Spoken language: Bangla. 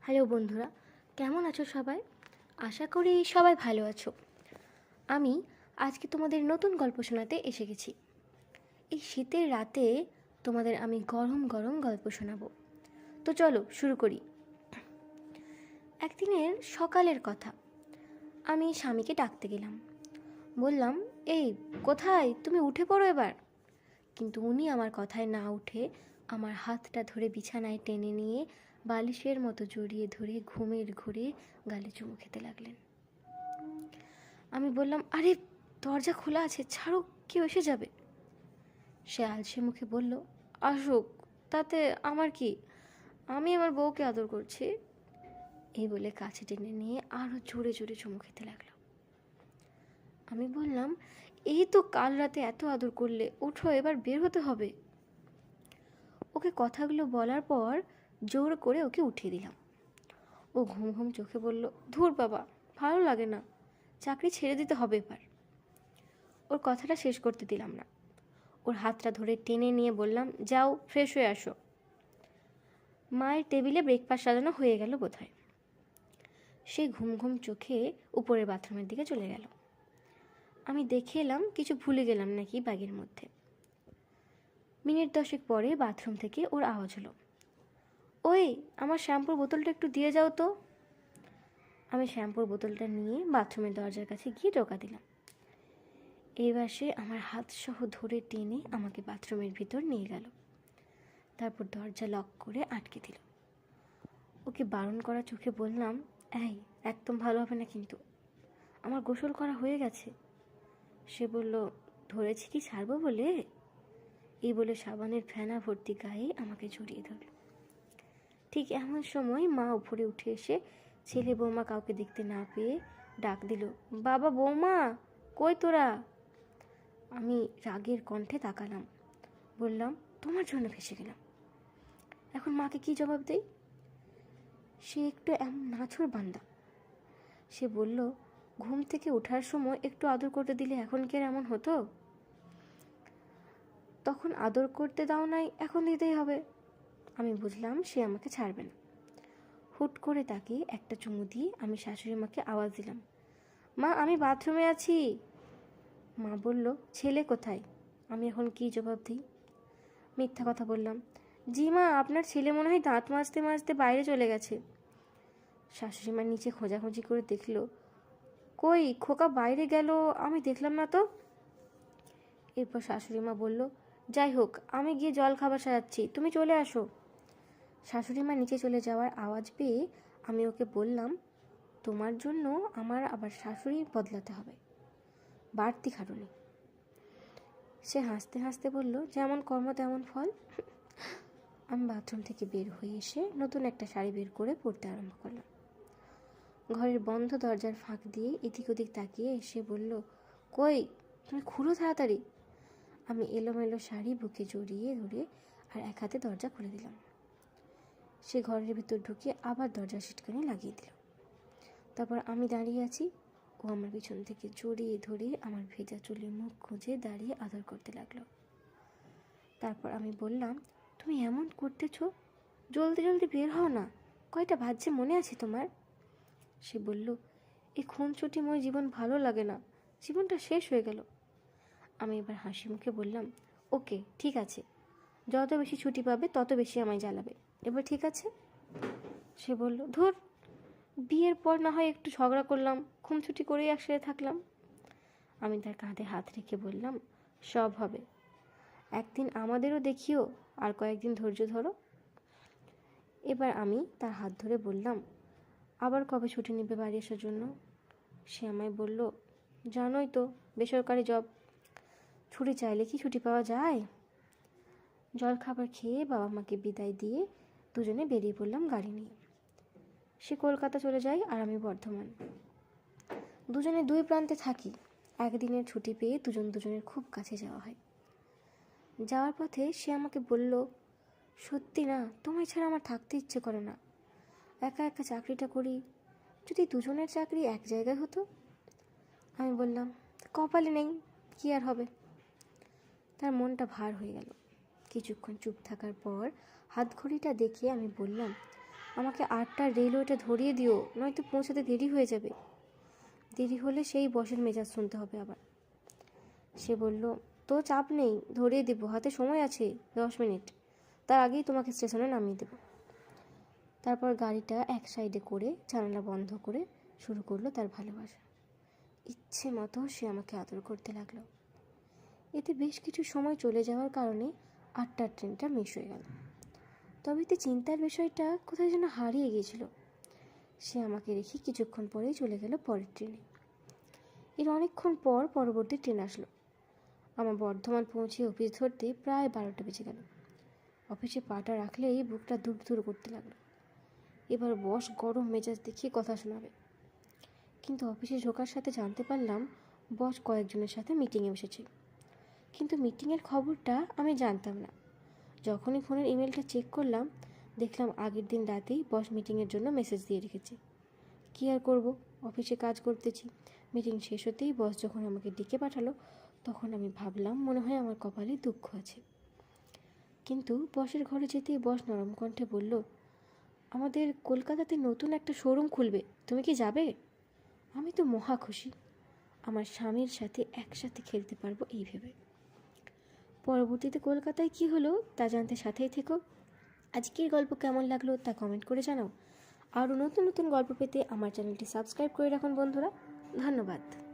হ্যালো বন্ধুরা, কেমন আছো সবাই? আশা করি সবাই ভালো আছো। আমি আজকে তোমাদের নতুন গল্প শোনাতে এসে গেছি। এই শীতের রাতে তোমাদের আমি গরম গরম গল্প শোনাবো। তো চলো শুরু করি। একদিনের সকালের কথা। আমি স্বামীকে ডাকতে গেলাম। বললাম, এই কোথায়, তুমি উঠে পড়ো এবার। কিন্তু উনি আমার কথায় না উঠে আমার হাতটা ধরে বিছানায় টেনে নিয়ে বালিশের মতো জড়িয়ে ধরে ঘুমের ঘোরে গালে চুমু খেতে লাগলেন। আমি বললাম, আরে দরজা খোলা আছে, ছাড়ো, কেউ এসে যাবে। সে আলসে মুখে বলল, আসুক, তাতে আমার কি, আমি আমার বউকে আদর করছি। এই বলে কাছে টেনে নিয়ে আরও জোরে জোরে চুমু খেতে লাগলো। আমি বললাম, এই তো কাল রাতে এত আদর করলে, ওঠো, এবার বের হতে হবে। ওকে কথাগুলো বলার পর জোর করে ওকে উঠিয়ে দিলাম। ও ঘুম ঘুম চোখে বলল, ধুর বাবা, ভালো লাগে না, চাকরি ছেড়ে দিতে হবে এবার। ওর কথাটা শেষ করতে দিলাম না। ওর হাতটা ধরে টেনে নিয়ে বললাম, যাও ফ্রেশ হয়ে আসো। মায়ের টেবিলে ব্রেকফাস্ট সাজানো হয়ে গেল বোধহয়। সে ঘুম ঘুম চোখে উপরের বাথরুমের দিকে চলে গেল। আমি দেখে এলাম কিছু ভুলে গেলাম নাকি ব্যাগের মধ্যে। মিনিট 10 পরে বাথরুম থেকে ওর আওয়াজ হলো, ওই আমার শ্যাম্পুর বোতলটা একটু দিয়ে যাও তো। আমি শ্যাম্পুর বোতলটা নিয়ে বাথরুমের দরজার কাছে গিয়ে টোকা দিলাম। এইবার সে আমার হাত সহ ধরে টেনে আমাকে বাথরুমের ভিতর নিয়ে গেল। তারপর দরজা লক করে আটকে দিল। ওকে বারণ করা চোখে বললাম, এই একদম ভালো হবে না কিন্তু, আমার গোসল করা হয়ে গেছে। সে বলল, ধরেছি কি ছাড়বো বলে। এই বলে সাবানের ফেনা ভর্তি গায়ে আমাকে জড়িয়ে ধরল। ঠিক এমন সময় মা উপরে উঠে এসে ছেলে বৌমা কাউকে দেখতে না পেয়ে ডাক দিল, বাবা বৌমা কই তোরা। আমি রাগের কণ্ঠে তাকালাম, বললাম, তোমার জন্য ফেসে গেলাম, এখন মাকে কি জবাব দেই। সে একটু এমন নাছোড় বান্দা। সে বলল, ঘুম থেকে ওঠার সময় একটু আদর করতে দিলে এখন কি আর এমন হতো? তখন আদর করতে দাও নাই, এখন দিতেই হবে। আমি বুঝলাম সে আমাকে ছাড়বে না। হুট করে তাকে একটা চুমু দিয়ে আমি শাশুড়ি মাকে আওয়াজ দিলাম, মা আমি বাথরুমে আছি। মা বলল, ছেলে কোথায়? আমি এখন কি জবাব দিই? মিথ্যা কথা বললাম, জি মা, আপনার ছেলে মনে হয় দাঁত মাজতে মাজতে বাইরে চলে গেছে। শাশুড়ি মা নিচে খোঁজাখুঁজি করে দেখল, কই খোকা বাইরে গেল, আমি দেখলাম না তো। এরপর শাশুড়ি মা বলল, যাই হোক, আমি গিয়ে জল খাবার সাজাচ্ছি, তুমি চলে আসো। শাশুড়ি মা নিচে চলে যাওয়ার আওয়াজ পেয়ে আমি ওকে বললাম, তোমার জন্য আমার আবার শাশুড়ি বদলাতে হবে, বাড়তি খাটুনি। সে হাসতে হাসতে বলল, যেমন কর্ম তেমন ফল। আমি বাথরুম থেকে বের হয়ে এসে নতুন একটা শাড়ি বের করে পরতে আরম্ভ করলাম। ঘরের বন্ধ দরজার ফাঁক দিয়ে এদিক ওদিক তাকিয়ে এসে বলল, কই তুমি খুলো তাড়াতাড়ি। আমি এলোমেলো শাড়ি বুকে জড়িয়ে ধরে আর এক হাতে দরজা খুলে দিলাম। সে ঘরের ভিতর ঢুকে আবার দরজার সিটকানি লাগিয়ে দিল। তারপর আমি দাঁড়িয়ে আছি, ও আমার পিছন থেকে জড়িয়ে ধরে আমার ভেজা চুলে মুখ খুঁজে দাঁড়িয়ে আদর করতে লাগলো। তারপর আমি বললাম, তুমি এমন করতেছো, জলদি জলদি বের হও না, কয়টা বাজছে মনে আছে তোমার? সে বলল, এই খুনসুটিময় জীবন ভালো লাগে না, জীবনটা শেষ হয়ে গেল। আমি এবার হাসি মুখে বললাম, ওকে ঠিক আছে, যত বেশি ছুটি পাবে তত বেশি আমায় জ্বালাবে, এবার ঠিক আছে? সে বলল, ধুর, বিয়ের পর না হয় একটু ঝগড়া করলাম, খুনসুটি করেই একসাথে থাকলাম। আমি তার কাঁধে হাত রেখে বললাম, সব হবে, একদিন আমাদেরও দেখিও, আর কয়েকদিন ধৈর্য ধরো। এবার আমি তার হাত ধরে বললাম, আবার কবে ছুটি নেবে বাড়ি আসার জন্য? সে আমায় বলল, জানোই তো বেসরকারি জব, ছুটি চাইলে কি ছুটি পাওয়া যায়? জল খাবার খেয়ে বাবা মাকে বিদায় দিয়ে দুজনে বেরিয়ে পড়লাম গাড়ি নিয়ে। সে কলকাতা চলে যায় আর আমি বর্ধমান। দুজনে দুই প্রান্তে থাকি। একদিনের ছুটি পেয়ে দুজন দুজনের খুব কাছে যাওয়া হয়। যাওয়ার পথে সে আমাকে বলল, সত্যি না, তোমায় ছাড়া আমার থাকতে ইচ্ছে করে না, একা একা চাকরিটা করি, যদি দুজনের চাকরি এক জায়গায় হতো। আমি বললাম, কপালে নেই, কি আর হবে। তার মনটা ভার হয়ে গেল। কিছুক্ষণ চুপ থাকার পর হাতঘড়িটা দেখে আমি বললাম, আমাকে 8টার রেলওয়েটা ধরিয়ে দিও, নয়তো পৌঁছাতে দেরি হয়ে যাবে। দেরি হলে সেই বসের মেজাজ শুনতে হবে আবার। সে বলল, তো চাপ নেই, ধরিয়ে দেবো, হাতে সময় আছে 10 মিনিট, তার আগেই তোমাকে স্টেশনে নামিয়ে দেবো। তারপর গাড়িটা এক সাইডে করে জানালা বন্ধ করে শুরু করলো তার ভালোবাসা। ইচ্ছে মতো সে আমাকে আদর করতে লাগলো। এতে বেশ কিছু সময় চলে যাওয়ার কারণে 8টার ট্রেনটা মিস হয়ে গেল। তবে এতে চিন্তার বিষয়টা কোথায় যেন হারিয়ে গিয়েছিল। সে আমাকে রেখে কিছুক্ষণ পরেই চলে গেল পরের ট্রেনে। এর অনেকক্ষণ পর পরবর্তী ট্রেন আসলো। আমার বর্ধমান পৌঁছে অফিস ধরতে প্রায় 12টা বেজে গেল। অফিসে পাটা রাখলেই বুকটা দূর দূর করতে লাগলো। এবার বস গরম মেজাজ দেখিয়ে কথা শোনাবে। কিন্তু অফিসে ঢোকার সাথে জানতে পারলাম বস কয়েকজনের সাথে মিটিংয়ে বসেছে। কিন্তু মিটিংয়ের খবরটা আমি জানতাম না। যখনই ফোনের ইমেলটা চেক করলাম, দেখলাম আগের দিন রাতেই বস মিটিংয়ের জন্য মেসেজ দিয়ে রেখেছে। কী আর করব, অফিসে কাজ করতেছি। মিটিং শেষ হতেই বস যখন আমাকে ডেকে পাঠালো, তখন আমি ভাবলাম মনে হয় আমার কপালে দুঃখ আছে। কিন্তু বসের ঘরে যেতেই বস নরম কণ্ঠে বলল, আমাদের কলকাতাতে নতুন একটা শোরুম খুলবে, তুমি কি যাবে? আমি তো মহা খুশি, আমার স্বামীর সাথে একসাথে খেলতে পারবো এই ভেবে। পরবর্তীতে কলকাতায় কি হলো তা জানতে সাথেই থেকো। আজকের গল্প কেমন লাগলো তা কমেন্ট করে জানাও। আরও নতুন নতুন গল্প পেতে আমার চ্যানেলটি সাবস্ক্রাইব করে রাখুন বন্ধুরা। ধন্যবাদ।